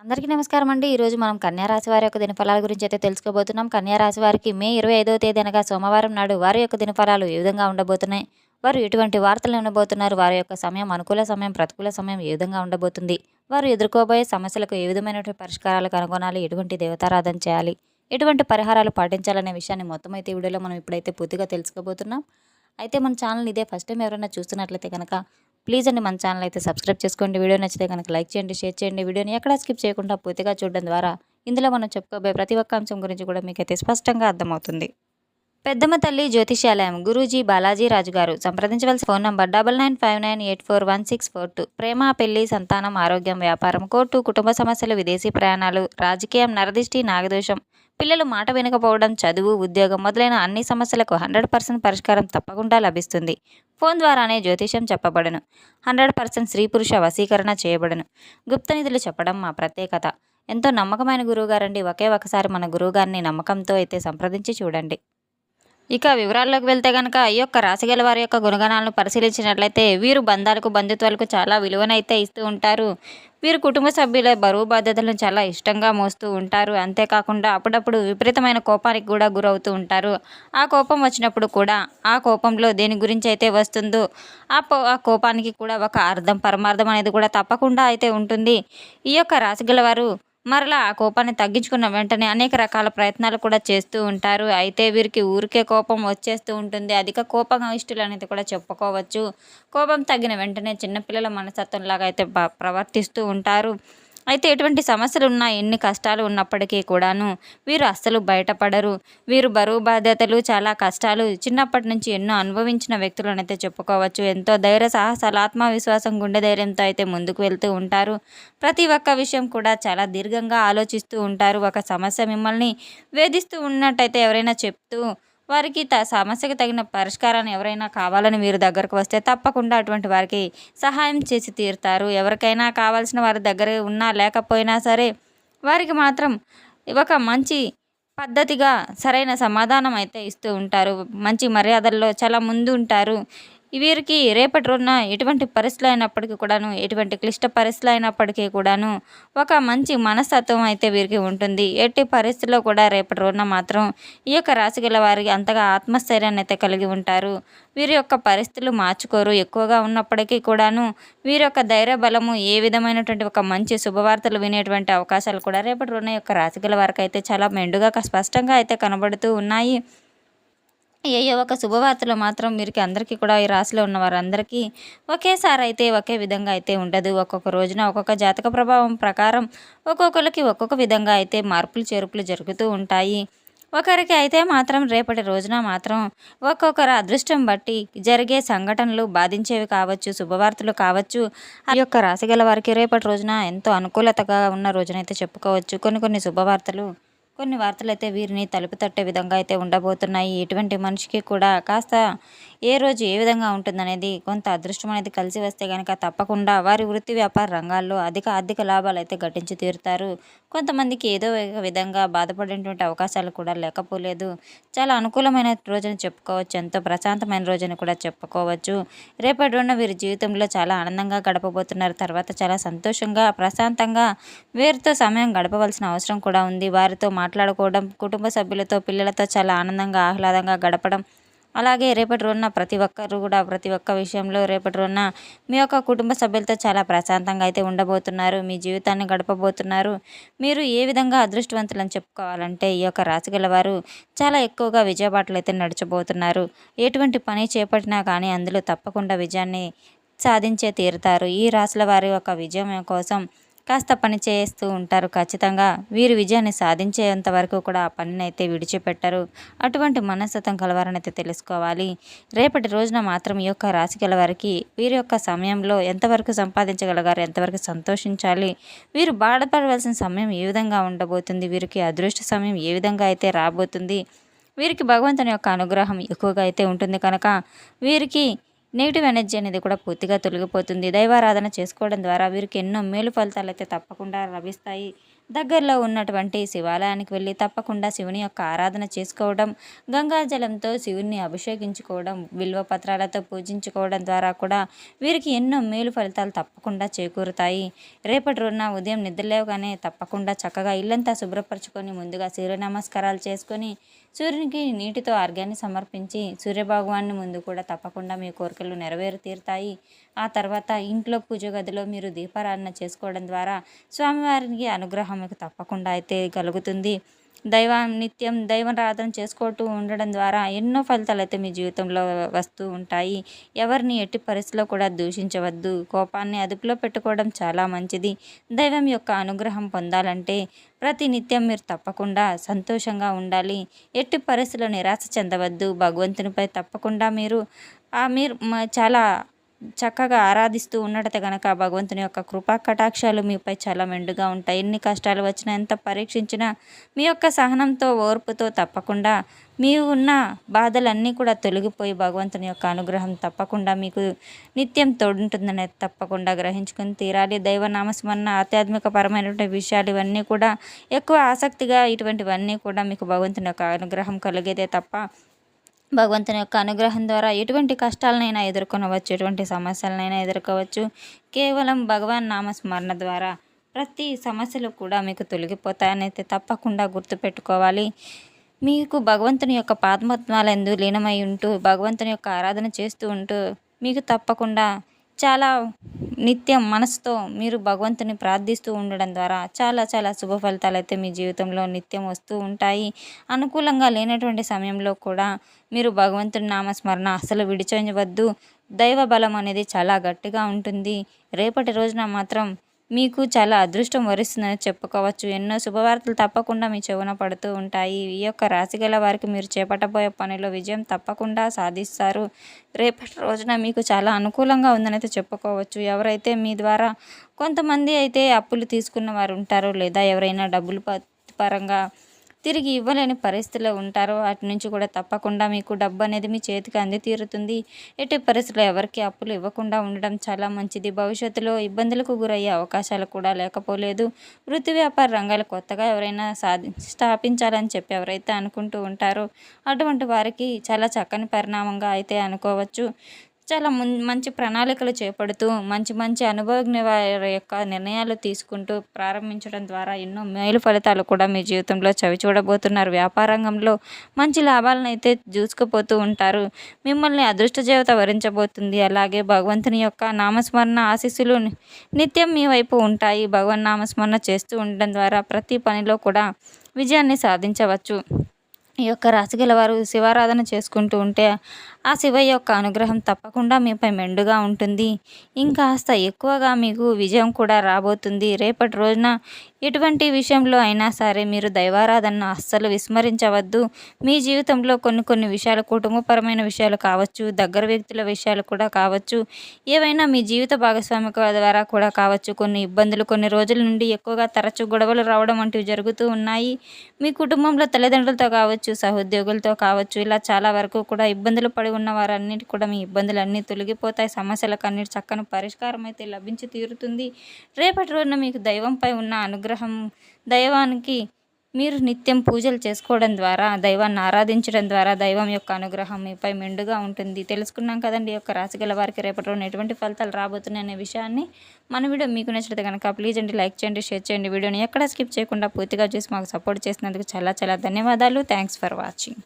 అందరికీ నమస్కారం అండి. ఈరోజు మనం కన్యా రాశి వారి యొక్క దినఫలాల గురించి అయితే తెలుసుకోబోతున్నాం. కన్యా రాశి వారికి మే 25వ తేదీ అనగా సోమవారం నాడు వారి యొక్క దినఫలాలు ఏ విధంగా ఉండబోతున్నాయి, వారు ఎటువంటి వార్తలు వినబోతున్నారు, వారి యొక్క సమయం అనుకూల సమయం ప్రతికూల సమయం ఏ విధంగా ఉండబోతుంది, వారు ఎదుర్కోబోయే సమస్యలకు ఏ విధమైనటువంటి పరిష్కారాలు కనుగొనాలి, ఎటువంటి దేవతారాధన చేయాలి, ఎటువంటి పరిహారాలు పాటించాలనే విషయాన్ని మొత్తం అయితే ఈ వీడియోలో మనం ఇప్పుడైతే పూర్తిగా తెలుసుకోబోతున్నాం. అయితే మన ఛానల్ ఇదే ఫస్ట్ టైం ఎవరైనా చూస్తున్నట్లయితే కనుక ప్లీజ్ అండి మన ఛానల్ అయితే సబ్స్క్రైబ్ చేసుకోండి. వీడియో నచ్చితే కనుక లైక్ చేయండి, షేర్ చేయండి. వీడియోని ఎక్కడా స్కిప్ చేయకుండా పూర్తిగా చూడడం ద్వారా ఇందులో మనం చెప్పుకోబోయే ప్రతి ఒక్క అంశం గురించి కూడా మీకైతే స్పష్టంగా అర్థమవుతుంది. పెద్దమ్మ తల్లి జ్యోతిష్యాలయం గురూజీ బాలాజీ రాజు గారు. సంప్రదించవలసిన ఫోన్ నంబర్ 9959841642. ప్రేమ, పెళ్లి, సంతానం, ఆరోగ్యం, వ్యాపారం, కోర్టు, కుటుంబ సమస్యలు, విదేశీ ప్రయాణాలు, రాజకీయం, నరదిష్టి, నాగదోషం, పిల్లలు మాట వినకపోవడం, చదువు, ఉద్యోగం మొదలైన అన్ని సమస్యలకు 100% పరిష్కారం తప్పకుండా లభిస్తుంది. ఫోన్ ద్వారానే జ్యోతిష్యం చెప్పబడును. 100% స్త్రీ పురుష వశీకరణ చేయబడును. గుప్త నిధులు చెప్పడం మా ప్రత్యేకత. ఎంతో నమ్మకమైన గురువుగారండి. ఒకే ఒకసారి మన గురువుగారిని నమ్మకంతో అయితే సంప్రదించి చూడండి. ఇక వివరాల్లోకి వెళ్తే కనుక ఈ యొక్క రాశిగల వారి యొక్క గుణగణాలను పరిశీలించినట్లయితే వీరు బంధాలకు బంధుత్వాలకు చాలా విలువనైతే ఇస్తూ ఉంటారు. వీరు కుటుంబ సభ్యుల బరువు బాధ్యతలను చాలా ఇష్టంగా మోస్తూ ఉంటారు. అంతేకాకుండా అప్పుడప్పుడు విపరీతమైన కోపానికి కూడా గురవుతూ ఉంటారు. ఆ కోపం వచ్చినప్పుడు కూడా ఆ కోపంలో దేని గురించి అయితే వస్తుందో ఆ కోపానికి కూడా ఒక అర్థం పరమార్థం అనేది కూడా తప్పకుండా అయితే ఉంటుంది. ఈ యొక్క రాశిగల వారు మరలా ఆ కోపాన్ని తగ్గించుకున్న వెంటనే అనేక రకాల ప్రయత్నాలు కూడా చేస్తూ ఉంటారు. అయితే వీరికి ఊరికే కోపం వచ్చేస్తూ ఉంటుంది. అధిక కోపయిష్ఠులు అనేది కూడా చెప్పుకోవచ్చు. కోపం తగ్గిన వెంటనే చిన్నపిల్లల మనస్తత్వంలాగా అయితే ప్రవర్తిస్తూ ఉంటారు. అయితే ఎటువంటి సమస్యలు ఉన్నా, ఎన్ని కష్టాలు ఉన్నప్పటికీ కూడాను వీరు అస్సలు బయటపడరు. వీరు బరువు బాధ్యతలు, చాలా కష్టాలు చిన్నప్పటి నుంచి ఎన్నో అనుభవించిన వ్యక్తులనైతే చెప్పుకోవచ్చు. ఎంతో ధైర్య సాహసాలు, ఆత్మవిశ్వాసం, గుండె ధైర్యంతో అయితే ముందుకు వెళ్తూ ఉంటారు. ప్రతి ఒక్క విషయం కూడా చాలా దీర్ఘంగా ఆలోచిస్తూ ఉంటారు. ఒక సమస్య మిమ్మల్ని వేధిస్తూ ఉన్నట్టయితే ఎవరైనా చెప్తూ వారికి సమస్యకు తగిన పరిష్కారాన్ని ఎవరైనా కావాలని మీరు దగ్గరకు వస్తే తప్పకుండా అటువంటి వారికి సహాయం చేసి తీరుతారు. ఎవరికైనా కావాల్సిన వారి దగ్గర ఉన్నా లేకపోయినా సరే వారికి మాత్రం ఒక మంచి పద్ధతిగా సరైన సమాధానం అయితే ఇస్తూ ఉంటారు. మంచి మర్యాదల్లో చాలా ముందు ఉంటారు. వీరికి రేపటి రోజున ఎటువంటి పరిస్థితులు అయినప్పటికీ కూడాను, ఎటువంటి క్లిష్ట పరిస్థితులు అయినప్పటికీ కూడాను ఒక మంచి మనస్తత్వం అయితే వీరికి ఉంటుంది. ఎట్టి పరిస్థితుల్లో కూడా రేపటి రోజున మాత్రం ఈ యొక్క రాశి గల వారికి అంతగా ఆత్మస్థైర్యాన్ని అయితే కలిగి ఉంటారు. వీరి యొక్క పరిస్థితులు మార్చుకోరు. ఎక్కువగా ఉన్నప్పటికీ కూడాను వీరి యొక్క ధైర్య బలము ఏ విధమైనటువంటి ఒక మంచి శుభవార్తలు వినేటువంటి అవకాశాలు కూడా రేపటి రోజున యొక్క రాశి గల వారికి అయితే చాలా మెండుగా స్పష్టంగా అయితే కనబడుతూ ఉన్నాయి. ఏయో ఒక శుభవార్తలు మాత్రం వీరికి అందరికీ కూడా ఈ రాశిలో ఉన్న వారందరికీ ఒకేసారి అయితే ఒకే విధంగా అయితే ఉండదు. ఒక్కొక్క రోజున ఒక్కొక్క జాతక ప్రభావం ప్రకారం ఒక్కొక్కరికి ఒక్కొక్క విధంగా అయితే మార్పులు చేర్పులు జరుగుతూ ఉంటాయి. ఒకరికి అయితే మాత్రం రేపటి రోజున మాత్రం ఒక్కొక్కరు అదృష్టం బట్టి జరిగే సంఘటనలు బాధించేవి కావచ్చు, శుభవార్తలు కావచ్చు. ఆ యొక్క రాశి గల వారికి రేపటి రోజున ఎంతో అనుకూలతగా ఉన్న రోజునైతే చెప్పుకోవచ్చు. కొన్ని శుభవార్తలు, కొన్ని వార్తలు అయితే వీరిని తలుపు తట్టే విధంగా అయితే ఉండబోతున్నాయి. ఎటువంటి మనిషికి కూడా కాస్త ఏ రోజు ఏ విధంగా ఉంటుందనేది, కొంత అదృష్టం అనేది కలిసి వస్తే కనుక తప్పకుండా వారి వృత్తి వ్యాపార రంగాల్లో అధిక ఆర్థిక లాభాలు అయితే గట్టించి తీరుతారు. కొంతమందికి ఏదో ఒక విధంగా బాధపడేటువంటి అవకాశాలు కూడా లేకపోలేదు. చాలా అనుకూలమైన రోజుని చెప్పుకోవచ్చు. ఎంతో ప్రశాంతమైన రోజుని కూడా చెప్పుకోవచ్చు. రేపటి రోజున వీరి జీవితంలో చాలా ఆనందంగా గడపబోతున్నారు. తర్వాత చాలా సంతోషంగా ప్రశాంతంగా వీరితో సమయం గడపవలసిన అవసరం కూడా ఉంది. వారితో మాట్లాడుకోవడం, కుటుంబ సభ్యులతో, పిల్లలతో చాలా ఆనందంగా ఆహ్లాదంగా గడపడం, అలాగే రేపటి రోజున ప్రతి ఒక్కరు కూడా ప్రతి ఒక్క విషయంలో రేపటి రోజున మీ యొక్క కుటుంబ సభ్యులతో చాలా ప్రశాంతంగా అయితే ఉండబోతున్నారు. మీ జీవితాన్ని గడపబోతున్నారు. మీరు ఏ విధంగా అదృష్టవంతులని చెప్పుకోవాలంటే ఈ యొక్క రాశి గల వారు చాలా ఎక్కువగా విజయబాటలు అయితే నడిచబోతున్నారు. ఎటువంటి పని చేపట్టినా కానీ అందులో తప్పకుండా విజయాన్ని సాధించే తీరుతారు. ఈ రాశుల వారి యొక్క విజయం కోసం కాస్త పని చేస్తూ ఉంటారు. ఖచ్చితంగా వీరు విజయాన్ని సాధించేంత వరకు కూడా ఆ పనిని అయితే విడిచిపెట్టరు. అటువంటి మనస్తత్వం కలవారని అయితే తెలుసుకోవాలి. రేపటి రోజున మాత్రం ఈ యొక్క రాశి గలవారికి వీరి యొక్క సమయంలో ఎంతవరకు సంపాదించగలగారు, ఎంతవరకు సంతోషించాలి, వీరు బాధపడవలసిన సమయం ఏ విధంగా ఉండబోతుంది, వీరికి అదృష్ట సమయం ఏ విధంగా అయితే రాబోతుంది, వీరికి భగవంతుని యొక్క అనుగ్రహం ఎక్కువగా అయితే ఉంటుంది కనుక వీరికి నెగిటివ్ ఎనర్జీ అనేది కూడా పూర్తిగా తొలగిపోతుంది. దైవారాధన చేసుకోవడం ద్వారా వీరికి ఎన్నో మేలు ఫలితాలైతే తప్పకుండా లభిస్తాయి. దగ్గరలో ఉన్నటువంటి శివాలయానికి వెళ్ళి తప్పకుండా శివుని యొక్క ఆరాధన చేసుకోవడం, గంగాజలంతో శివుని అభిషేకించుకోవడం, బిల్వ పత్రాలతో పూజించుకోవడం ద్వారా కూడా వీరికి ఎన్నో మేలు ఫలితాలు తప్పకుండా చేకూరుతాయి. రేపటి రోజున ఉదయం నిద్రలేవగానే తప్పకుండా చక్కగా ఇల్లంతా శుభ్రపరచుకొని ముందుగా సూర్య నమస్కారాలు చేసుకొని సూర్యునికి నీటితో అర్ఘ్యాన్ని సమర్పించి సూర్యభగవాన్ని ముందు కూడా తప్పకుండా మీ కోరికలు తీరుతాయి. ఆ తర్వాత ఇంట్లో పూజ గదిలో మీరు దీపారాధన చేసుకోవడం ద్వారా స్వామివారికి అనుగ్రహం మీకు తప్పకుండా అయితే కలుగుతుంది. నిత్యం దైవారాధన చేసుకుంటూ ఉండడం ద్వారా ఎన్నో ఫలితాలు అయితే మీ జీవితంలో వస్తూ ఉంటాయి. ఎవరిని ఎట్టి పరిస్థితిలో కూడా దూషించవద్దు. కోపాన్ని అదుపులో పెట్టుకోవడం చాలా మంచిది. దైవం యొక్క అనుగ్రహం పొందాలంటే ప్రతి నిత్యం మీరు తప్పకుండా సంతోషంగా ఉండాలి. ఎట్టి పరిస్థితుల్లో నిరాశ చెందవద్దు. భగవంతునిపై తప్పకుండా మీరు చాలా చక్కగా ఆరాధిస్తూ ఉన్నట్టయితే గనక భగవంతుని యొక్క కృపా కటాక్షాలు మీపై చాలా మెండుగా ఉంటాయి. ఎన్ని కష్టాలు వచ్చినా, ఎంత పరీక్షించినా మీ యొక్క సహనంతో, ఓర్పుతో తప్పకుండా మీ ఉన్న బాధలన్నీ కూడా తొలగిపోయి భగవంతుని యొక్క అనుగ్రహం తప్పకుండా మీకు నిత్యం తోడుంటుందని తప్పకుండా గ్రహించుకొని తీరాలి. దైవనామస్మరణ, ఆధ్యాత్మికపరమైనటువంటి విషయాలు ఇవన్నీ కూడా ఎక్కువ ఆసక్తిగా ఇటువంటివన్నీ కూడా మీకు భగవంతుని యొక్క అనుగ్రహం కలిగేదే తప్ప భగవంతుని యొక్క అనుగ్రహం ద్వారా ఎటువంటి కష్టాలనైనా ఎదుర్కొనవచ్చు, ఎటువంటి సమస్యలనైనా ఎదుర్కోవచ్చు. కేవలం భగవాన్ నామస్మరణ ద్వారా ప్రతి సమస్యలు కూడా మీకు తొలగిపోతాయని అయితే తప్పకుండా గుర్తుపెట్టుకోవాలి. మీకు భగవంతుని యొక్క పాదపద్మాలందు లీనమై ఉంటూ భగవంతుని యొక్క ఆరాధన చేస్తూ ఉంటూ మీకు తప్పకుండా చాలా నిత్యం మనసుతో మీరు భగవంతుని ప్రార్థిస్తూ ఉండడం ద్వారా చాలా చాలా శుభ ఫలితాలు అయితే మీ జీవితంలో నిత్యం వస్తూ ఉంటాయి. అనుకూలంగా లేనటువంటి సమయంలో కూడా మీరు భగవంతుని నామస్మరణ అస్సలు విడిచివద్దు. దైవ బలం అనేది చాలా గట్టిగా ఉంటుంది. రేపటి రోజున మాత్రం మీకు చాలా అదృష్టం వరిస్తుందని చెప్పుకోవచ్చు. ఎన్నో శుభవార్తలు తప్పకుండా మీ చెవున పడుతూ ఉంటాయి. ఈ యొక్క రాశి గల వారికి మీరు చేపట్టబోయే పనిలో విజయం తప్పకుండా సాధిస్తారు. రేపటి రోజున మీకు చాలా అనుకూలంగా ఉందని అయితే చెప్పుకోవచ్చు. ఎవరైతే మీ ద్వారా కొంతమంది అయితే అప్పులు తీసుకున్న వారు ఉంటారో, లేదా ఎవరైనా డబ్బులు పరంగా తిరిగి ఇవ్వలేని పరిస్థితిలో ఉంటారో అటు నుంచి కూడా తప్పకుండా మీకు డబ్బు అనేది మీ చేతికి అంది తీరుతుంది. ఎట్టి పరిస్థితుల్లో ఎవరికి అప్పులు ఇవ్వకుండా ఉండడం చాలా మంచిది. భవిష్యత్తులో ఇబ్బందులకు గురయ్యే అవకాశాలు కూడా లేకపోలేదు. వృత్తి వ్యాపార రంగాలు కొత్తగా ఎవరైనా స్థాపించాలని చెప్పి ఎవరైతే అనుకుంటూ ఉంటారో అటువంటి వారికి చాలా చక్కని పరిణామంగా అయితే అనుకోవచ్చు. చాలా మంచి ప్రణాళికలు చేపడుతూ మంచి మంచి అనుభవజ్ఞ వారి యొక్క నిర్ణయాలు తీసుకుంటూ ప్రారంభించడం ద్వారా ఎన్నో మేలు ఫలితాలు కూడా మీ జీవితంలో చవి చూడబోతున్నారు. వ్యాపార రంగంలో మంచి లాభాలను అయితే చూసుకుపోతూ ఉంటారు. మిమ్మల్ని అదృష్ట దేవత వరించబోతుంది. అలాగే భగవంతుని యొక్క నామస్మరణ ఆశీస్సులు నిత్యం మీ వైపు ఉంటాయి. భగవన్ నామస్మరణ చేస్తూ ఉండడం ద్వారా ప్రతి పనిలో కూడా విజయాన్ని సాధించవచ్చు. ఈ యొక్క రాశి గలవారు శివారాధన చేసుకుంటూ ఉంటే ఆ శివయ్య యొక్క అనుగ్రహం తప్పకుండా మీపై మెండుగా ఉంటుంది. ఇంకాస్త ఎక్కువగా మీకు విజయం కూడా రాబోతుంది. రేపటి రోజున ఎటువంటి విషయంలో అయినా సరే మీరు దైవారాధనను అస్సలు విస్మరించవద్దు. మీ జీవితంలో కొన్ని విషయాలు, కుటుంబపరమైన విషయాలు కావచ్చు, దగ్గర వ్యక్తుల విషయాలు కూడా కావచ్చు, ఏవైనా మీ జీవిత భాగస్వామిక ద్వారా కూడా కావచ్చు, కొన్ని ఇబ్బందులు కొన్ని రోజుల నుండి ఎక్కువగా తరచూ గొడవలు రావడం వంటివి జరుగుతూ ఉన్నాయి. మీ కుటుంబంలో తల్లిదండ్రులతో కావచ్చు, సహోద్యోగులతో కావచ్చు, ఇలా చాలా వరకు కూడా ఇబ్బందులు పడి ఉన్న వారన్నిటి కూడా మీ ఇబ్బందులన్నీ తొలగిపోతాయి. సమస్యలకు అన్నిటి చక్కని పరిష్కారం అయితే లభించి తీరుతుంది. రేపటి రోజున మీకు దైవంపై ఉన్న అనుగ్రహం, దైవానికి మీరు నిత్యం పూజలు చేసుకోవడం ద్వారా, దైవాన్ని ఆరాధించడం ద్వారా దైవం యొక్క అనుగ్రహం మీపై మెండుగా ఉంటుంది. తెలుసుకున్నాం కదండి ఈ యొక్క రాశి గల వారికి రేపటి రోజున ఎటువంటి ఫలితాలు రాబోతున్నాయి అనే విషయాన్ని. మన వీడియో మీకు నచ్చితే కనుక ప్లీజ్ అండి లైక్ చేయండి, షేర్ చేయండి. వీడియోని ఎక్కడ స్కిప్ చేయకుండా పూర్తిగా చూసి మాకు సపోర్ట్ చేసినందుకు చాలా చాలా ధన్యవాదాలు. Thanks for watching.